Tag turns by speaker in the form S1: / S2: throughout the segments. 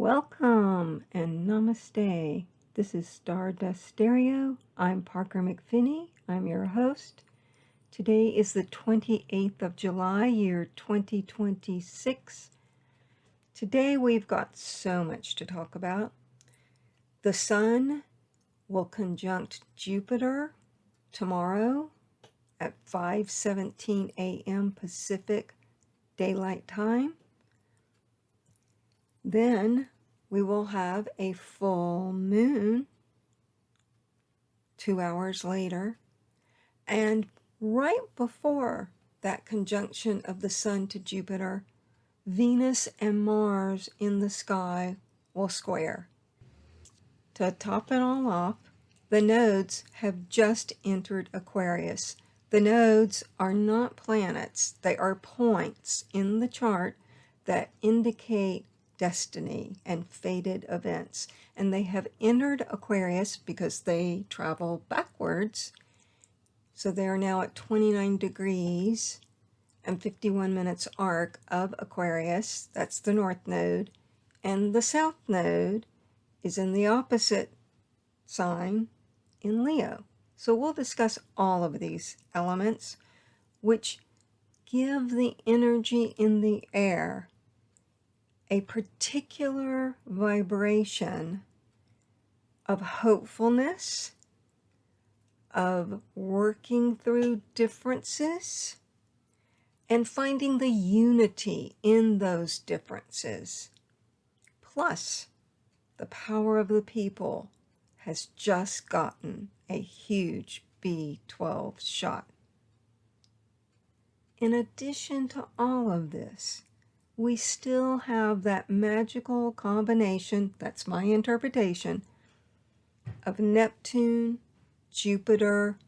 S1: Welcome and namaste. This is Stardust Stereo. I'm Parker McPhinney. I'm your host. Today is the 28th of July, year 2026. Today we've got so much to talk about. The Sun will conjunct Jupiter tomorrow at 5:17 a.m. Pacific Daylight Time. Then we will have a full moon 2 hours later. And right before that conjunction of the Sun to Jupiter, Venus and Mars in the sky will square. To top it all off, the nodes have just entered Aquarius. The nodes are not planets, they are points in the chart that indicate destiny and fated events. And they have entered Aquarius because they travel backwards. So they are now at 29 degrees and 51 minutes arc of Aquarius. That's the north node. And the south node is in the opposite sign in Leo. So we'll discuss all of these elements, which give the energy in the air a particular vibration of hopefulness, of working through differences, and finding the unity in those differences. Plus, the power of the people has just gotten a huge B12 shot. In addition to all of this, we still have that magical combination, that's my interpretation, of Neptune, Jupiter,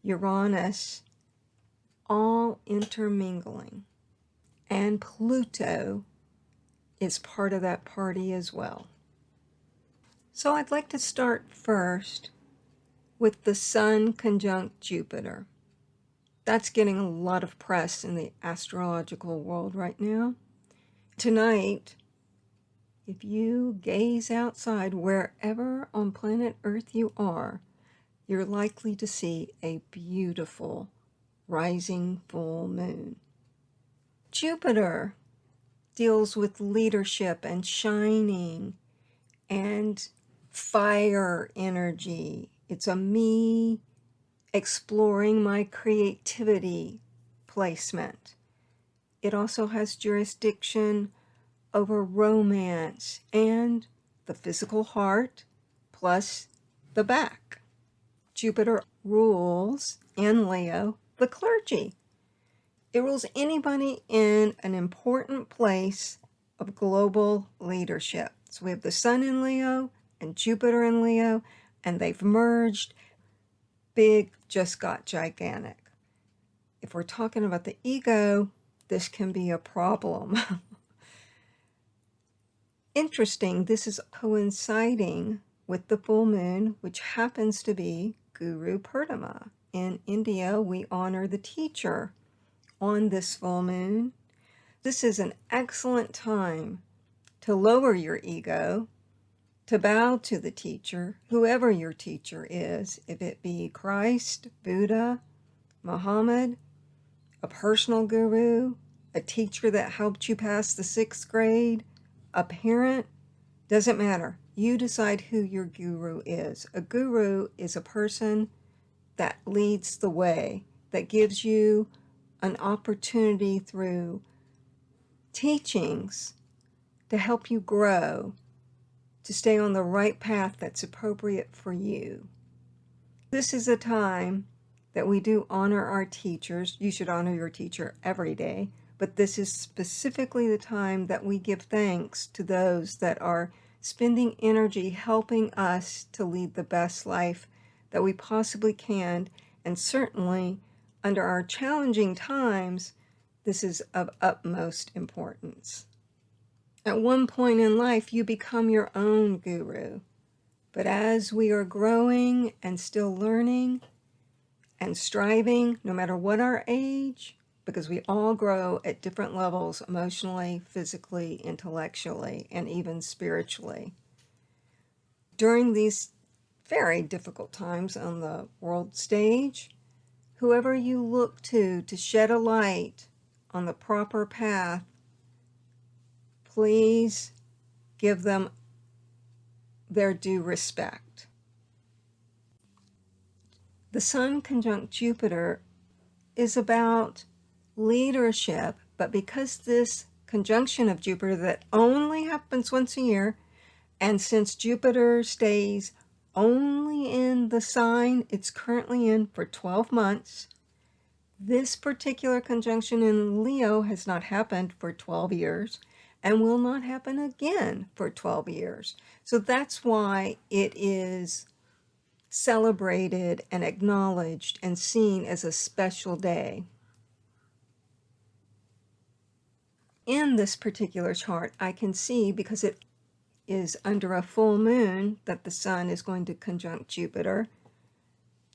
S1: Uranus, all intermingling. And Pluto is part of that party as well. So I'd like to start first with the Sun conjunct Jupiter. That's getting a lot of press in the astrological world right now. Tonight, if you gaze outside wherever on planet Earth you are, you're likely to see a beautiful rising full moon. Jupiter deals with leadership and shining and fire energy. It's a me exploring my creativity placement. It also has jurisdiction over romance and the physical heart, plus the back. Jupiter rules, in Leo, the clergy. It rules anybody in an important place of global leadership. So we have the Sun in Leo and Jupiter in Leo, and they've merged. Big just got gigantic. If we're talking about the ego, this can be a problem. Interesting, this is coinciding with the full moon, which happens to be Guru Purnima. In India, we honor the teacher on this full moon. This is an excellent time to lower your ego, to bow to the teacher, whoever your teacher is, if it be Christ, Buddha, Muhammad, a personal guru, a teacher that helped you pass the 6th grade, a parent, doesn't matter. You decide who your guru is. A guru is a person that leads the way, that gives you an opportunity through teachings to help you grow, to stay on the right path that's appropriate for you. This is a time that we do honor our teachers. You should honor your teacher every day, but this is specifically the time that we give thanks to those that are spending energy helping us to lead the best life that we possibly can. And certainly, under our challenging times, this is of utmost importance. At one point in life, you become your own guru. But as we are growing and still learning and striving, no matter what our age, because we all grow at different levels emotionally, physically, intellectually, and even spiritually. During these very difficult times on the world stage, whoever you look to shed a light on the proper path, please give them their due respect. The Sun conjunct Jupiter is about leadership, but because this conjunction of Jupiter that only happens once a year, and since Jupiter stays only in the sign it's currently in for 12 months, this particular conjunction in Leo has not happened for 12 years and will not happen again for 12 years. So that's why it is celebrated and acknowledged and seen as a special day. In this particular chart, I can see, because it is under a full moon that the Sun is going to conjunct Jupiter,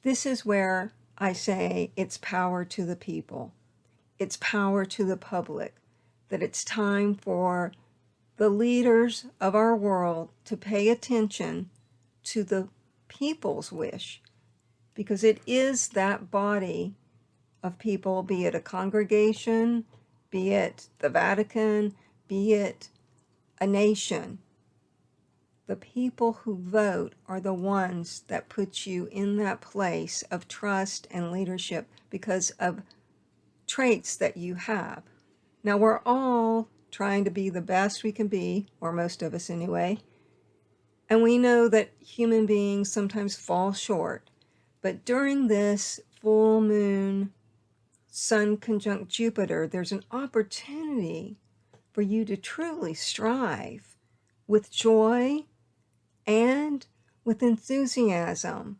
S1: this is where I say it's power to the people. It's power to the public, that it's time for the leaders of our world to pay attention to the people's wish, because it is that body of people, be it a congregation, be it the Vatican, be it a nation. The people who vote are the ones that put you in that place of trust and leadership because of traits that you have. Now, we're all trying to be the best we can be, or most of us anyway, and we know that human beings sometimes fall short. But during this full moon Sun conjunct Jupiter, there's an opportunity for you to truly strive with joy and with enthusiasm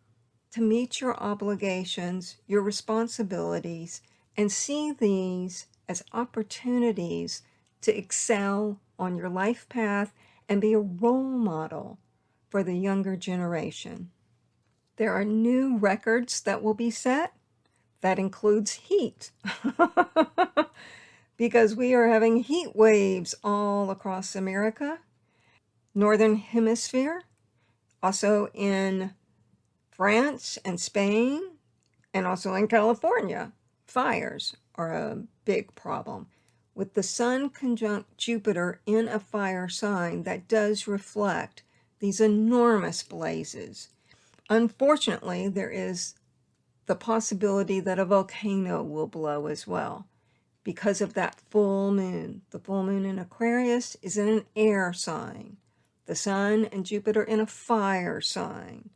S1: to meet your obligations, your responsibilities, and see these as opportunities to excel on your life path and be a role model for the younger generation. There are new records that will be set. That includes heat, because we are having heat waves all across America, Northern Hemisphere, also in France and Spain, and also in California. Fires are a big problem. With the Sun conjunct Jupiter in a fire sign, that does reflect these enormous blazes. Unfortunately, there is the possibility that a volcano will blow as well because of that full moon. The full moon in Aquarius is in an air sign. The Sun and Jupiter in a fire sign.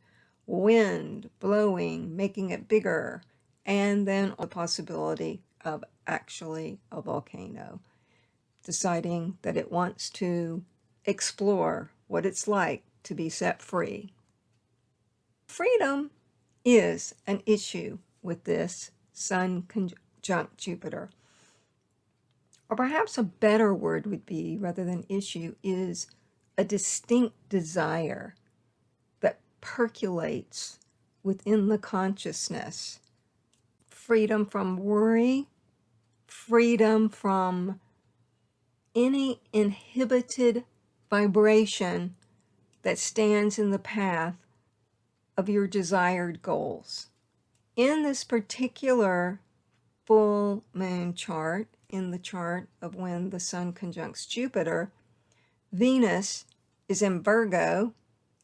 S1: Wind blowing, making it bigger, and then the possibility of actually a volcano deciding that it wants to explore what it's like to be set free. Freedom is an issue with this Sun conjunct Jupiter. Or perhaps a better word would be, rather than issue, is a distinct desire that percolates within the consciousness. Freedom from worry, freedom from any inhibited vibration that stands in the path of your desired goals. In this particular full moon chart, in the chart of when the Sun conjuncts Jupiter, Venus is in Virgo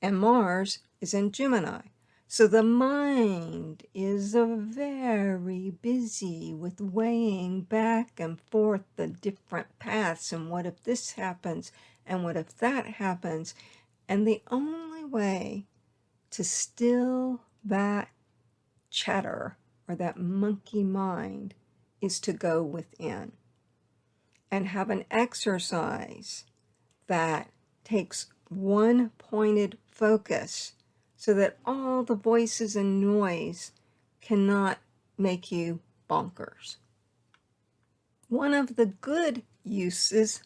S1: and Mars is in Gemini. So the mind is very busy with weighing back and forth the different paths, and what if this happens and what if that happens. And the only way to still that chatter or that monkey mind is to go within and have an exercise that takes one pointed focus so that all the voices and noise cannot make you bonkers. One of the good uses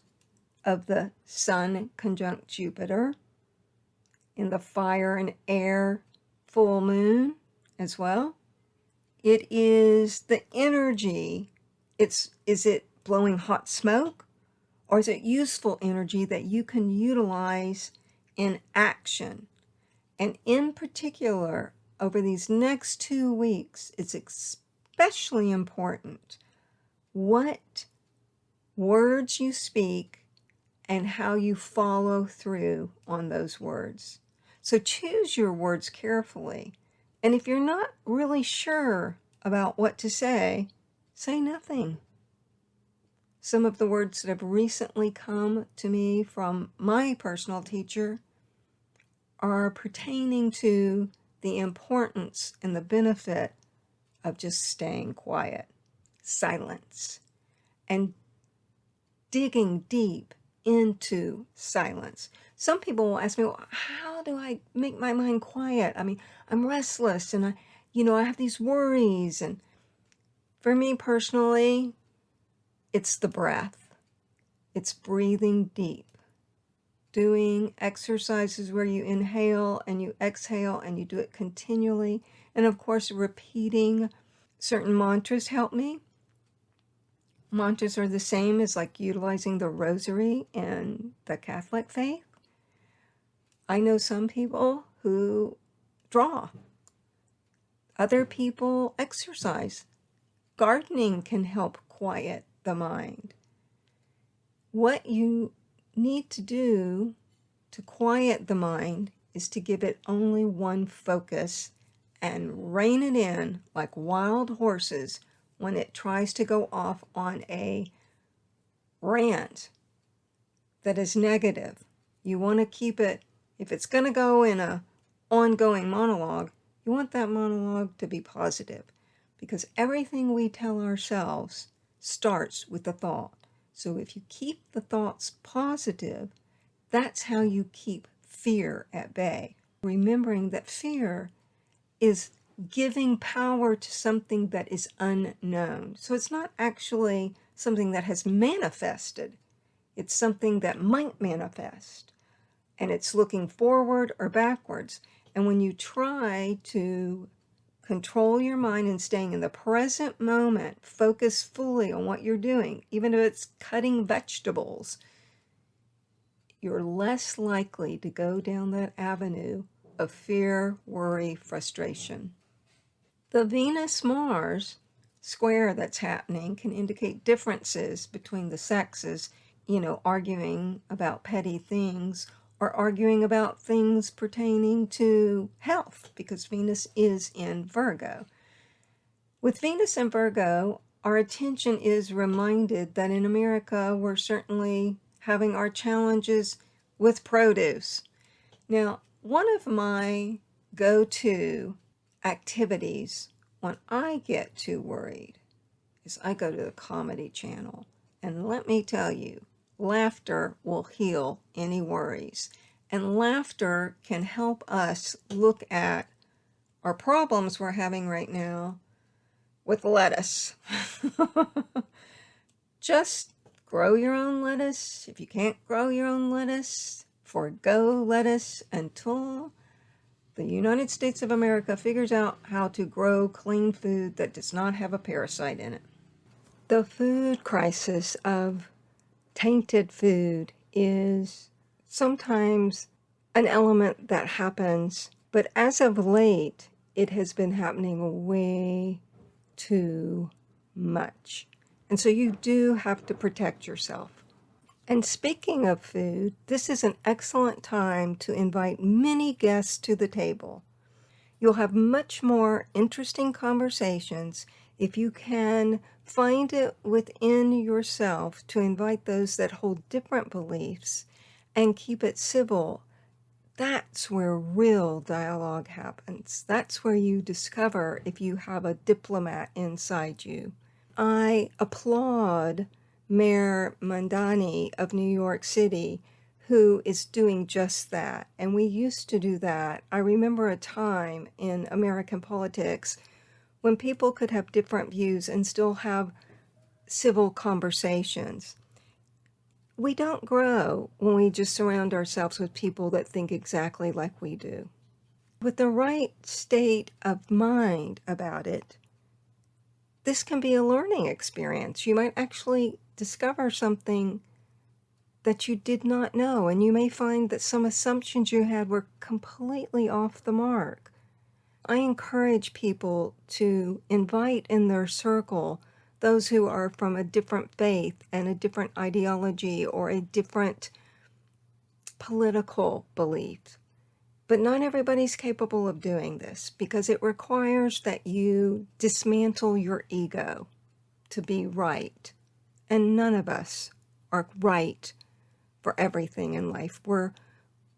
S1: of the Sun conjunct Jupiter in the fire and air full moon as well, it is the energy Is it blowing hot smoke? Or is it useful energy that you can utilize in action? And in particular, over these next 2 weeks, it's especially important what words you speak and how you follow through on those words. So choose your words carefully. And if you're not really sure about what to say nothing. Some of the words that have recently come to me from my personal teacher are pertaining to the importance and the benefit of just staying quiet, silence, and digging deep into silence. Some people will ask me, well, how do I make my mind quiet? I mean, I'm restless and I have these worries. And for me personally, it's the breath. It's breathing deep. Doing exercises where you inhale and you exhale and you do it continually. And of course, repeating certain mantras help me. Mantras are the same as like utilizing the rosary in the Catholic faith. I know some people who draw. Other people exercise. Gardening can help quiet the mind. What you need to do to quiet the mind is to give it only one focus and rein it in like wild horses when it tries to go off on a rant that is negative. You want to keep it, if it's going to go in a ongoing monologue, you want that monologue to be positive, because everything we tell ourselves starts with a thought. So if you keep the thoughts positive, that's how you keep fear at bay. Remembering that fear is giving power to something that is unknown. So it's not actually something that has manifested. It's something that might manifest. And it's looking forward or backwards. And when you try to control your mind and staying in the present moment, focus fully on what you're doing, even if it's cutting vegetables, you're less likely to go down that avenue of fear, worry, frustration. The Venus-Mars square that's happening can indicate differences between the sexes, arguing about petty things or arguing about things pertaining to health, because Venus is in Virgo. With Venus in Virgo, our attention is reminded that in America, we're certainly having our challenges with produce. Now, one of my go-to activities when I get too worried is I go to the Comedy Channel. And let me tell you, laughter will heal any worries. And laughter can help us look at our problems we're having right now with lettuce. Just grow your own lettuce. If you can't grow your own lettuce, forgo lettuce until the United States of America figures out how to grow clean food that does not have a parasite in it. The food crisis of tainted food is sometimes an element that happens, but as of late, it has been happening way too much. And so you do have to protect yourself. And speaking of food, this is an excellent time to invite many guests to the table. You'll have much more interesting conversations if you can find it within yourself to invite those that hold different beliefs and keep it civil. That's where real dialogue happens. That's where you discover if you have a diplomat inside you. I applaud Mayor Mandani of New York City, who is doing just that. And we used to do that. I remember a time in American politics when people could have different views and still have civil conversations. We don't grow when we just surround ourselves with people that think exactly like we do. With the right state of mind about it, this can be a learning experience. You might actually discover something that you did not know, and you may find that some assumptions you had were completely off the mark. I encourage people to invite in their circle those who are from a different faith and a different ideology or a different political belief. But not everybody's capable of doing this because it requires that you dismantle your ego to be right. And none of us are right for everything in life. We're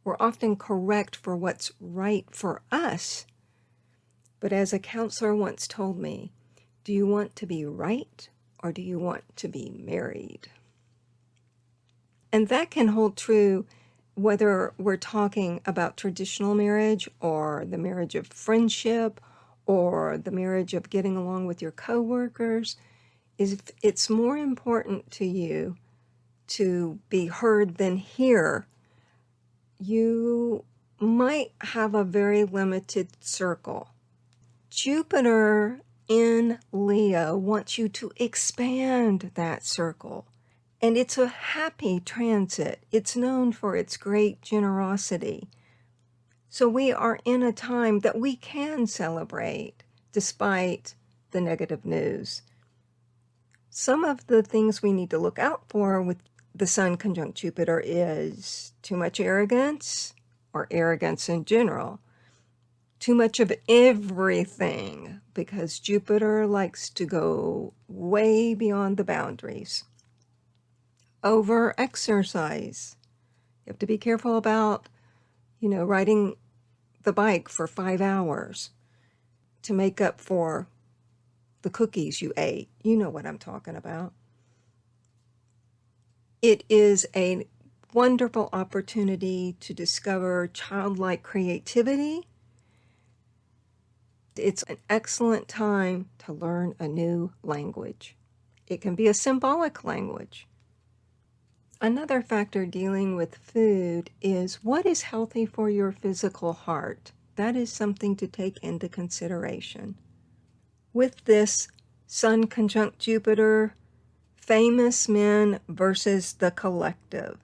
S1: often correct for what's right for us. But as a counselor once told me, do you want to be right or do you want to be married? And that can hold true whether we're talking about traditional marriage or the marriage of friendship or the marriage of getting along with your coworkers. It's more important to you to be heard than hear. You might have a very limited circle. Jupiter in Leo wants you to expand that circle. And it's a happy transit. It's known for its great generosity. So we are in a time that we can celebrate despite the negative news. Some of the things we need to look out for with the Sun conjunct Jupiter is too much arrogance or arrogance in general. Too much of everything because Jupiter likes to go way beyond the boundaries. Over exercise. You have to be careful about, riding the bike for 5 hours to make up for the cookies you ate. You know what I'm talking about. It is a wonderful opportunity to discover childlike creativity. It's an excellent time to learn a new language. It can be a symbolic language. Another factor dealing with food is what is healthy for your physical heart. That is something to take into consideration. With this Sun conjunct Jupiter, famous men versus the collective.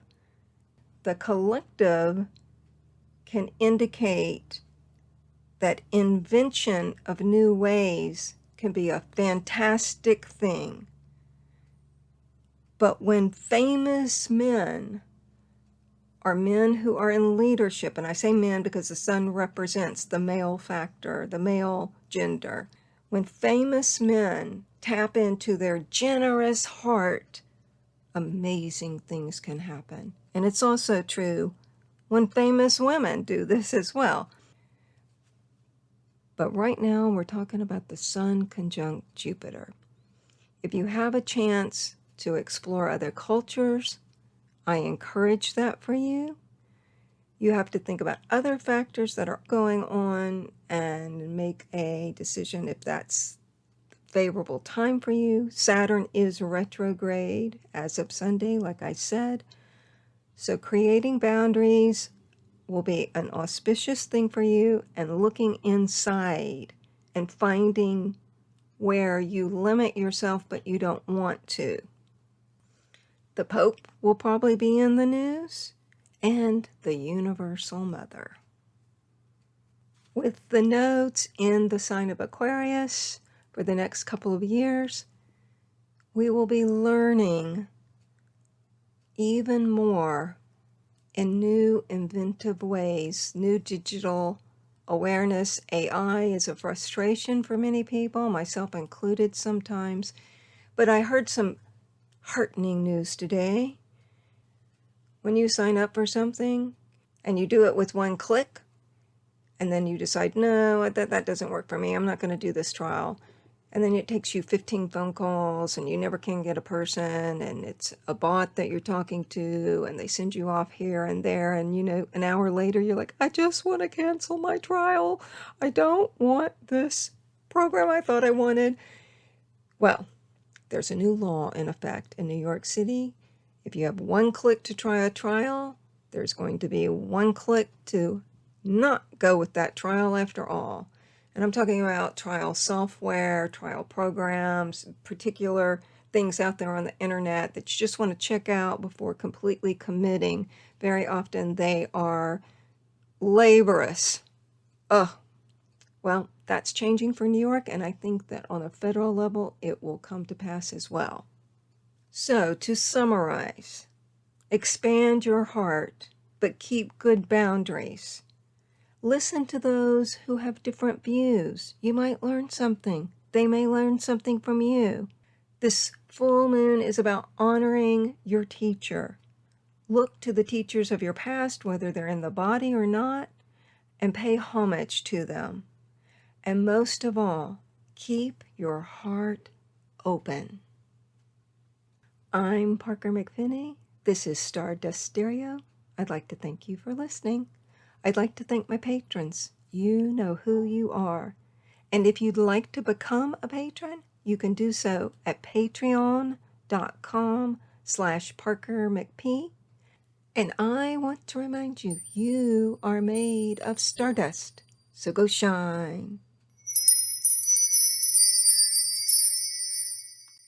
S1: The collective can indicate that invention of new ways can be a fantastic thing. But when famous men are men who are in leadership, and I say men because the sun represents the male factor, the male gender, when famous men tap into their generous heart, amazing things can happen. And it's also true when famous women do this as well. But right now we're talking about the Sun conjunct Jupiter. If you have a chance to explore other cultures, I encourage that for you. You have to think about other factors that are going on and make a decision if that's a favorable time for you. Saturn is retrograde as of Sunday, like I said. So creating boundaries will be an auspicious thing for you, and looking inside and finding where you limit yourself but you don't want to. The Pope will probably be in the news, and the Universal Mother. With the nodes in the sign of Aquarius for the next couple of years, we will be learning even more in new inventive ways, new digital awareness. AI is a frustration for many people, myself included sometimes. But I heard some heartening news today. When you sign up for something and you do it with one click, and then you decide, no, that doesn't work for me, I'm not going to do this trial. And then it takes you 15 phone calls and you never can get a person, and it's a bot that you're talking to, and they send you off here and there, and an hour later you're like, I just want to cancel my trial. I don't want this program I thought I wanted. Well, there's a new law in effect in New York City. If you have one click to try a trial, there's going to be one click to not go with that trial after all. And I'm talking about trial software, trial programs, particular things out there on the internet that you just want to check out before completely committing. Very often they are laborious. Well, that's changing for New York, and I think that on a federal level it will come to pass as well. So, to summarize, expand your heart, but keep good boundaries. Listen to those who have different views. You might learn something. They may learn something from you. This full moon is about honoring your teacher. Look to the teachers of your past, whether they're in the body or not, and pay homage to them. And most of all, keep your heart open. I'm Parker McPhinney. This is Stardust Stereo. I'd like to thank you for listening. I'd like to thank my patrons. You know who you are. And if you'd like to become a patron, you can do so at patreon.com/ParkerMcP. And I want to remind you, you are made of stardust. So go shine.